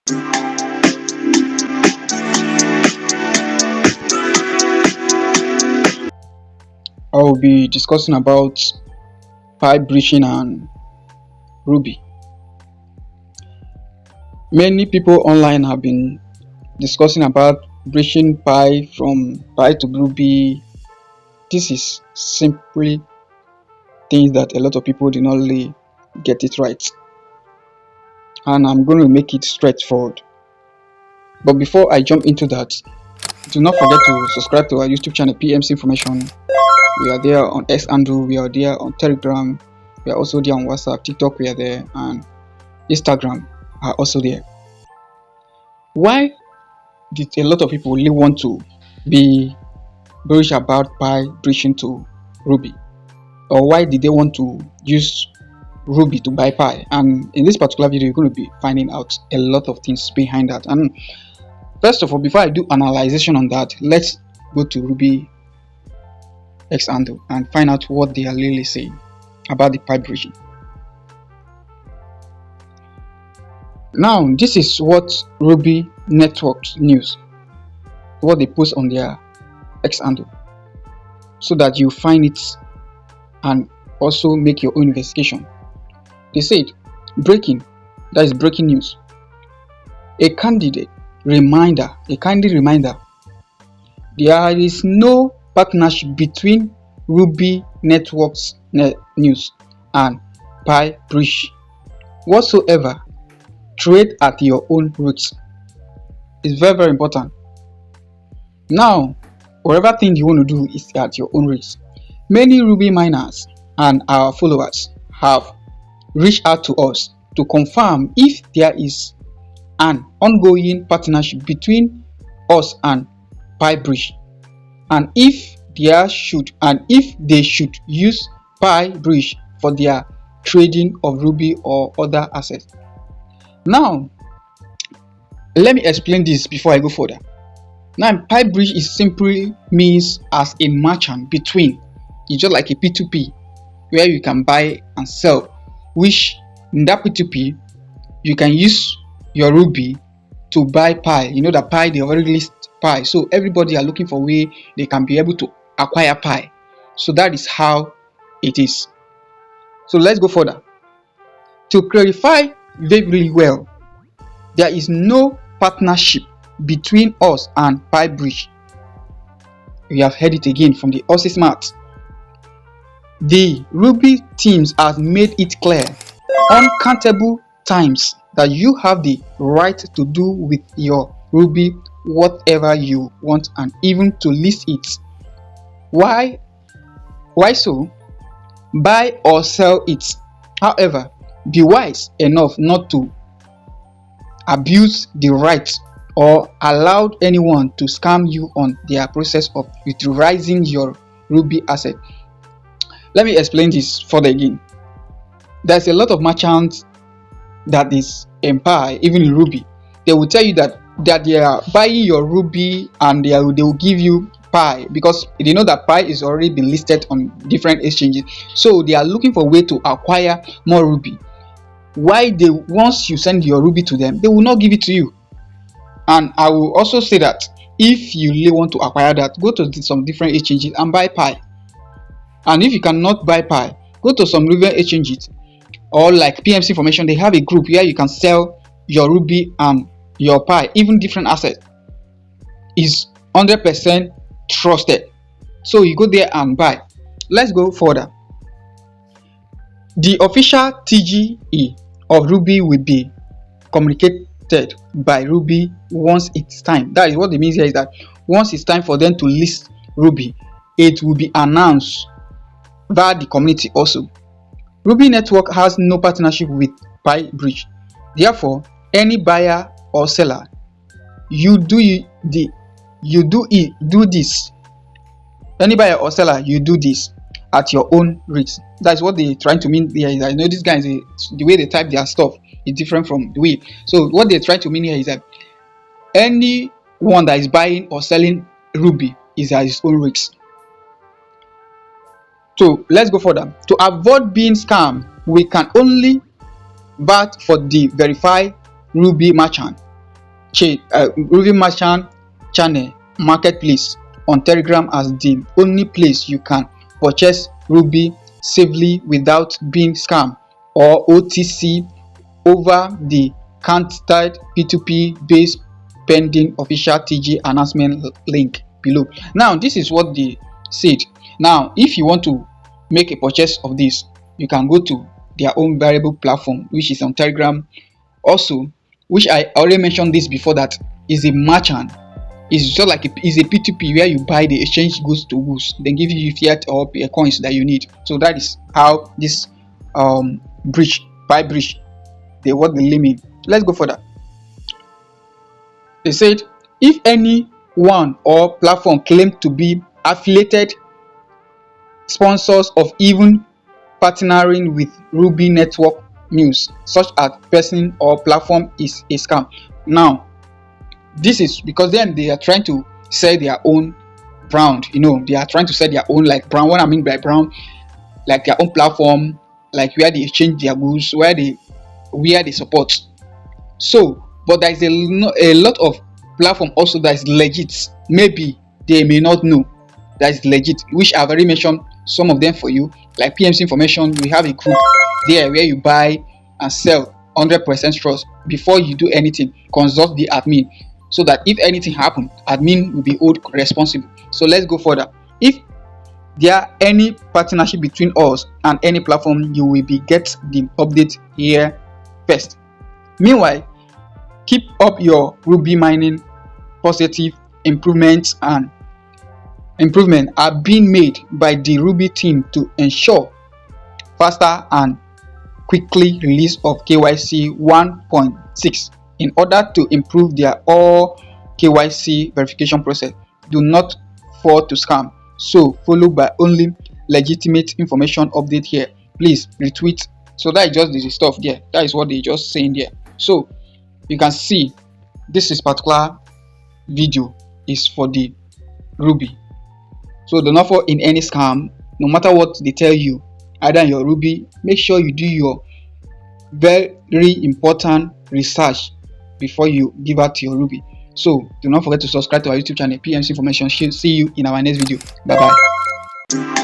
I will be discussing about pi breaching and Ruby. Many people online have been discussing about breaching pi from pi to Ruby. This is simply things that a lot of people do not really get it right, and I'm going to make it straightforward. But before I jump into that, do not forget to subscribe to our YouTube channel PMC Information. We are there on X handle, we are there on Telegram, we are also there on WhatsApp, TikTok we are there, and Instagram are also there. Why did a lot of people really want to be bullish about pi breaching to Ruby? Or why did they want to use Ruby to buy pi? And in this particular video, you're going to be finding out a lot of things behind that. And first of all, before I do analyzation on that, let's go to Ruby X handle and find out what they are really saying about the pi breaching. Now, this is what Ruby Networks News, what they post on their X handle, so that you find it and also make your own investigation. They said, breaking, that is breaking news. A candid reminder, there is no partnership between Ruby Networks News and pi breach whatsoever. Trade at your own risk. It's very, very important. Now, whatever thing you want to do is at your own risk. Many Ruby miners and our followers have reached out to us to confirm if there is an ongoing partnership between us and pi breach, and if they should use pi breach for their trading of Ruby or other assets. Now, let me explain this before I go further. Now, pi breach is simply means as a merchant between. It's just like a P2P where you can buy and sell, which in that P2P you can use your Ruby to buy pi. You know that pi, they already list pi, so everybody are looking for a way they can be able to acquire pi. So that is how it is. So let's go further. To clarify very well, there is no partnership between us and pi breach. We have heard it again from the horse's mouth. The Ruby teams have made it clear uncountable times that you have the right to do with your Ruby whatever you want, and even to list it. Why so? Buy or sell it. However, be wise enough not to abuse the right or allow anyone to scam you on their process of utilizing your Ruby asset. Let me explain this further again. There's a lot of merchants that is empire, even in Ruby. They will tell you that they are buying your Ruby and they will give you pi, because they know that pi is already been listed on different exchanges. So they are looking for a way to acquire more Ruby. Why once you send your Ruby to them, they will not give it to you. And I will also say that if you really want to acquire that, go to some different exchanges and buy pi. And if you cannot buy pi, go to some Ruby exchanges, or like PMC Information, they have a group where you can sell your Ruby and your pi, even different assets. Is 100% trusted. So you go there and buy. Let's go further. The official TGE of Ruby will be communicated by Ruby once it's time. That is what it means here, is that once it's time for them to list Ruby, it will be announced via the community also. Ruby Network has no partnership with pi breach. Therefore, any buyer or seller, you do this. Any buyer or seller, you do this at your own risk. That's what they're trying to mean here. Is I know these guys, the way they type their stuff is different from the way. So what they're trying to mean here is that anyone that is buying or selling Ruby is at his own risk. So let's go further. To avoid being scammed, we can only bat for the verified Ruby merchant Ruby merchant channel marketplace on Telegram as the only place you can purchase Ruby safely without being scammed, or OTC over the counter P2P based pending official TG announcement link below. Now this is what they said. Now if you want to make a purchase of this, you can go to their own variable platform, which is on Telegram also, which I already mentioned this before, that is a merchant. It's just like it's a P2P where you buy the exchange goods to goods, then give you fiat or coins that you need. So that is how this bridge they what the limit. Let's go further. They said if any one or platform claim to be affiliated, sponsors, of even partnering with Ruby network news, such as person or platform, is a scam. Now this is because then they are trying to sell their own brand. They are trying to sell their own like brand. What I mean by brand, like their own platform, like where they exchange their goods, where they support. So but there is a lot of platform also that is legit. Maybe they may not know that is legit, which I've already mentioned some of them for you. Like pmcinformation, we have a group there where you buy and sell 100% trust. Before you do anything, consult the admin, so that if anything happens, admin will be held responsible. So let's go further. If there are any partnership between us and any platform, you will be get the update here first. Meanwhile, keep up your Ruby mining. Positive improvements are being made by the Ruby team to ensure faster and quickly release of KYC 1.6 in order to improve their all KYC verification process. Do not fall to scam. So followed by only legitimate information update here. Please retweet. So that is just the stuff there. That is what they just saying there. So you can see this is particular video is for the Ruby. So do not fall in any scam. No matter what they tell you, either in your Ruby, make sure you do your very important research before you give out your Ruby. So do not forget to subscribe to our YouTube channel, PMC Information. See you in our next video. Bye bye.